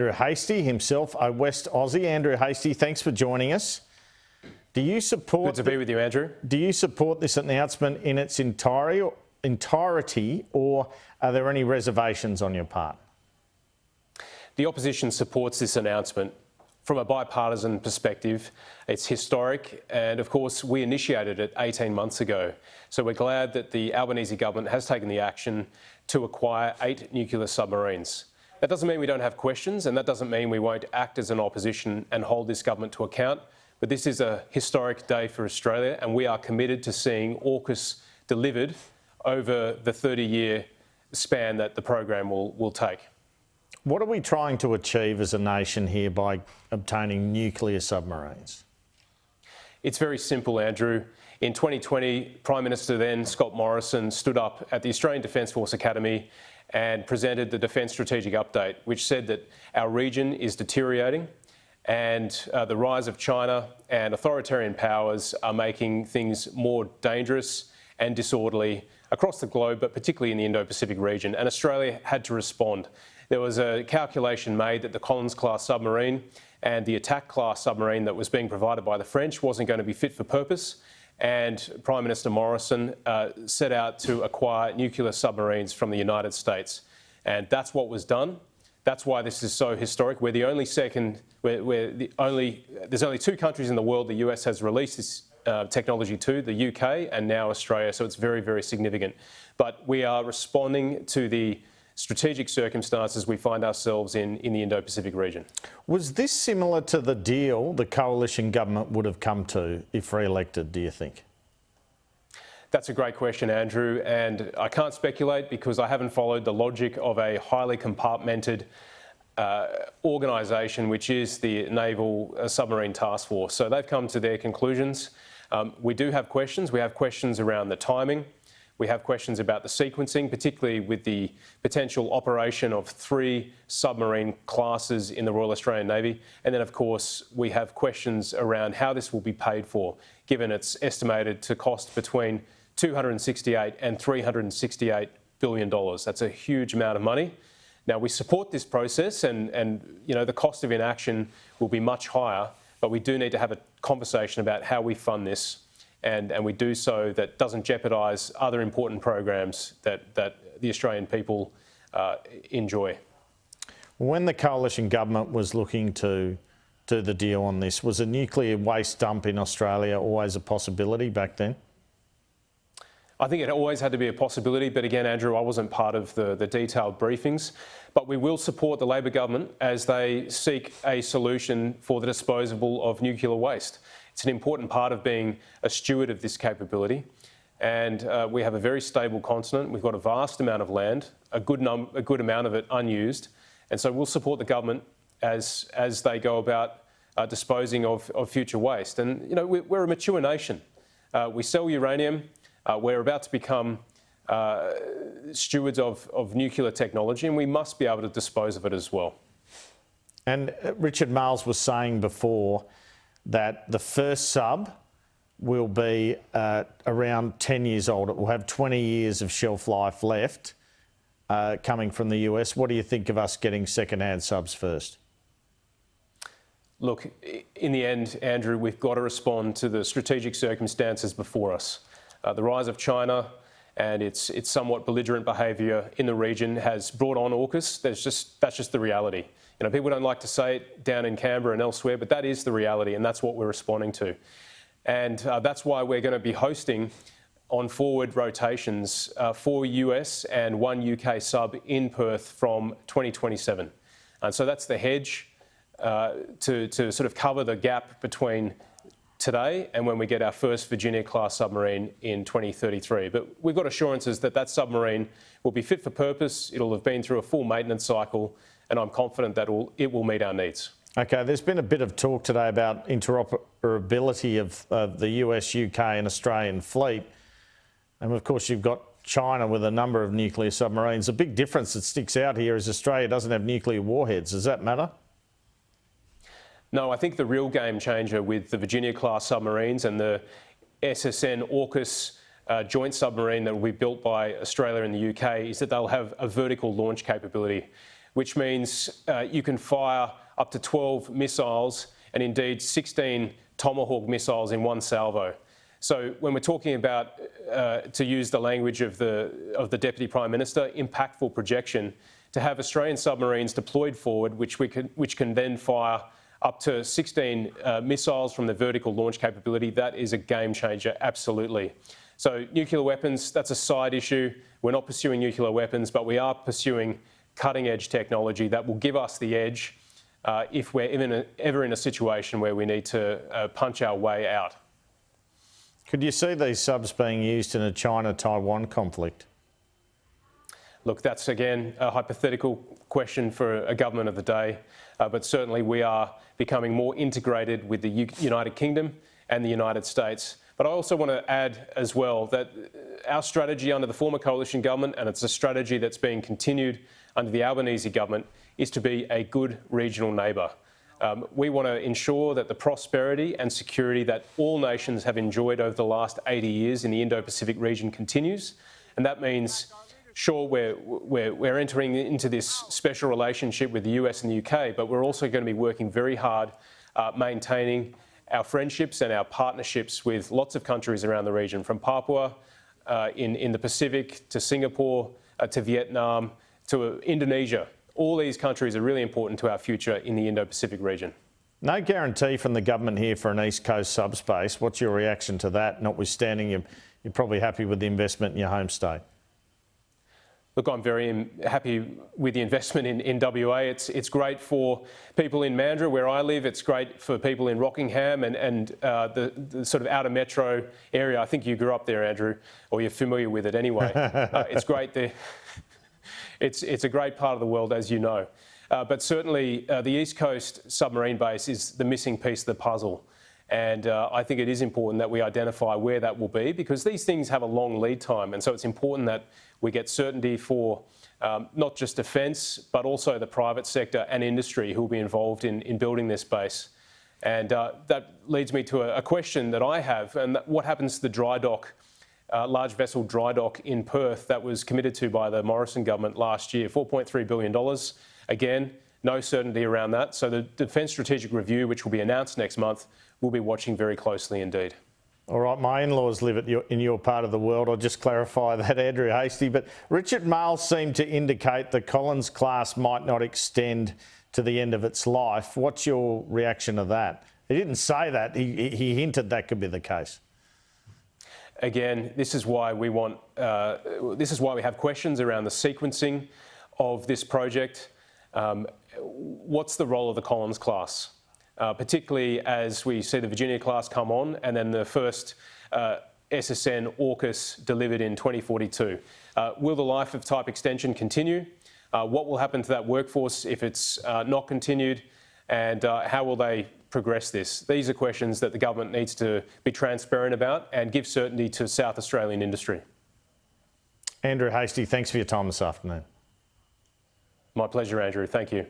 Hastie himself, a West Aussie. Andrew Hastie, thanks for joining us. Do you support... Good to be with you, Andrew. Do you support this announcement in its entirety, or are there any reservations on your part? The opposition supports this announcement. From a bipartisan perspective, it's historic, and of course we initiated it 18 months ago. So we're glad that the Albanese government has taken the action to acquire 8 nuclear submarines. That doesn't mean we don't have questions, and that doesn't mean we won't act as an opposition and hold this government to account. But this is a historic day for Australia, and we are committed to seeing AUKUS delivered over the 30-year span that the program will take. What are we trying to achieve as a nation here by obtaining nuclear submarines? It's very simple, Andrew. In 2020, Prime Minister then, Scott Morrison, stood up at the Australian Defence Force Academy and presented the Defence Strategic Update, which said that our region is deteriorating and the rise of China and authoritarian powers are making things more dangerous and disorderly across the globe, but particularly in the Indo-Pacific region. And Australia had to respond. There was a calculation made that the Collins-class submarine and the Attack-class submarine that was being provided by the French wasn't going to be fit for purpose. And Prime Minister Morrison set out to acquire nuclear submarines from the United States. And that's what was done. That's why this is so historic. We're the only there's only 2 countries in the world the US has released this technology to, the UK and now Australia, so it's very, very significant. But we are responding to the strategic circumstances we find ourselves in the Indo-Pacific region. Was this similar to the deal the coalition government would have come to if re-elected, do you think? That's a great question, Andrew, and I can't speculate because I haven't followed the logic of a highly compartmented organisation, which is the Naval Submarine Task Force. So they've come to their conclusions. We do have questions. We have questions around the timing. We have questions about the sequencing, particularly with the potential operation of 3 submarine classes in the Royal Australian Navy. And then, of course, we have questions around how this will be paid for, given it's estimated to cost between $268 and $368 billion. That's a huge amount of money. Now, we support this process and you know, the cost of inaction will be much higher, but we do need to have a conversation about how we fund this. And we do so that doesn't jeopardise other important programs that the Australian people enjoy. When the coalition government was looking to do the deal on this, was a nuclear waste dump in Australia always a possibility back then? I think it always had to be a possibility, but again, Andrew, I wasn't part of the detailed briefings. But we will support the Labor government as they seek a solution for the disposal of nuclear waste. It's an important part of being a steward of this capability. And we have a very stable continent. We've got a vast amount of land, a good amount of it unused. And so we'll support the government as they go about disposing of future waste. And, you know, we're a mature nation. We sell uranium. We're about to become stewards of nuclear technology, and we must be able to dispose of it as well. And Richard Marles was saying before that the first sub will be around 10 years old. It will have 20 years of shelf life left coming from the US. What do you think of us getting second-hand subs first? Look, in the end, Andrew, we've got to respond to the strategic circumstances before us. The rise of China and its somewhat belligerent behaviour in the region has brought on AUKUS. That's just the reality. You know, people don't like to say it down in Canberra and elsewhere, but that is the reality, and that's what we're responding to. And that's why we're going to be hosting on forward rotations 4 US and 1 UK sub in Perth from 2027. And so that's the hedge to sort of cover the gap between today and when we get our first Virginia-class submarine in 2033. But we've got assurances that that submarine will be fit for purpose, it'll have been through a full maintenance cycle, and I'm confident that it will meet our needs. Okay, there's been a bit of talk today about interoperability of the US, UK and Australian fleet. And of course you've got China with a number of nuclear submarines. The big difference that sticks out here is Australia doesn't have nuclear warheads. Does that matter? No, I think the real game changer with the Virginia-class submarines and the SSN AUKUS joint submarine that will be built by Australia and the UK is that they'll have a vertical launch capability. which means you can fire up to 12 missiles and indeed 16 Tomahawk missiles in one salvo. So when we're talking about, to use the language of the Deputy Prime Minister, impactful projection, to have Australian submarines deployed forward, which can then fire up to 16 missiles from the vertical launch capability, that is a game changer, absolutely. So nuclear weapons, that's a side issue. We're not pursuing nuclear weapons, but we are pursuing cutting-edge technology that will give us the edge if we're ever in a situation where we need to punch our way out. Could you see these subs being used in a China-Taiwan conflict? Look, that's again a hypothetical question for a government of the day, but certainly we are becoming more integrated with the United Kingdom and the United States. But I also want to add as well that our strategy under the former coalition government, and it's a strategy that's being continued under the Albanese government, is to be a good regional neighbour. We want to ensure that the prosperity and security that all nations have enjoyed over the last 80 years in the Indo-Pacific region continues, and that means sure, we're entering into this special relationship with the US and the UK, but we're also going to be working very hard maintaining our friendships and our partnerships with lots of countries around the region, from Papua in the Pacific to Singapore to Vietnam to Indonesia. All these countries are really important to our future in the Indo-Pacific region. No guarantee from the government here for an East Coast subspace. What's your reaction to that, notwithstanding you're probably happy with the investment in your home state? Look, I'm very happy with the investment in WA. It's great for people in Mandurah, where I live. It's great for people in Rockingham and the sort of outer metro area. I think you grew up there, Andrew, or you're familiar with it anyway. It's great there. It's a great part of the world, as you know. But certainly the East Coast submarine base is the missing piece of the puzzle. And I think it is important that we identify where that will be, because these things have a long lead time. And so it's important that we get certainty for not just defence, but also the private sector and industry who will be involved in building this base. And that leads me to a question that I have, and what happens to the dry dock, large vessel dry dock in Perth that was committed to by the Morrison government last year, $4.3 billion. Again, no certainty around that. So the Defence Strategic Review, which will be announced next month, we'll be watching very closely indeed. All right, my in-laws live in your part of the world. I'll just clarify that, Andrew Hastie. But Richard Marles seemed to indicate the Collins class might not extend to the end of its life. What's your reaction to that? He didn't say that. He hinted that could be the case. Again, this is why we want. This is why we have questions around the sequencing of this project. What's the role of the Collins class? Particularly as we see the Virginia class come on, and then the first SSN AUKUS delivered in 2042. Will the life of type extension continue? What will happen to that workforce if it's not continued? And how will they progress this? These are questions that the government needs to be transparent about and give certainty to South Australian industry. Andrew Hastie, thanks for your time this afternoon. My pleasure, Andrew. Thank you.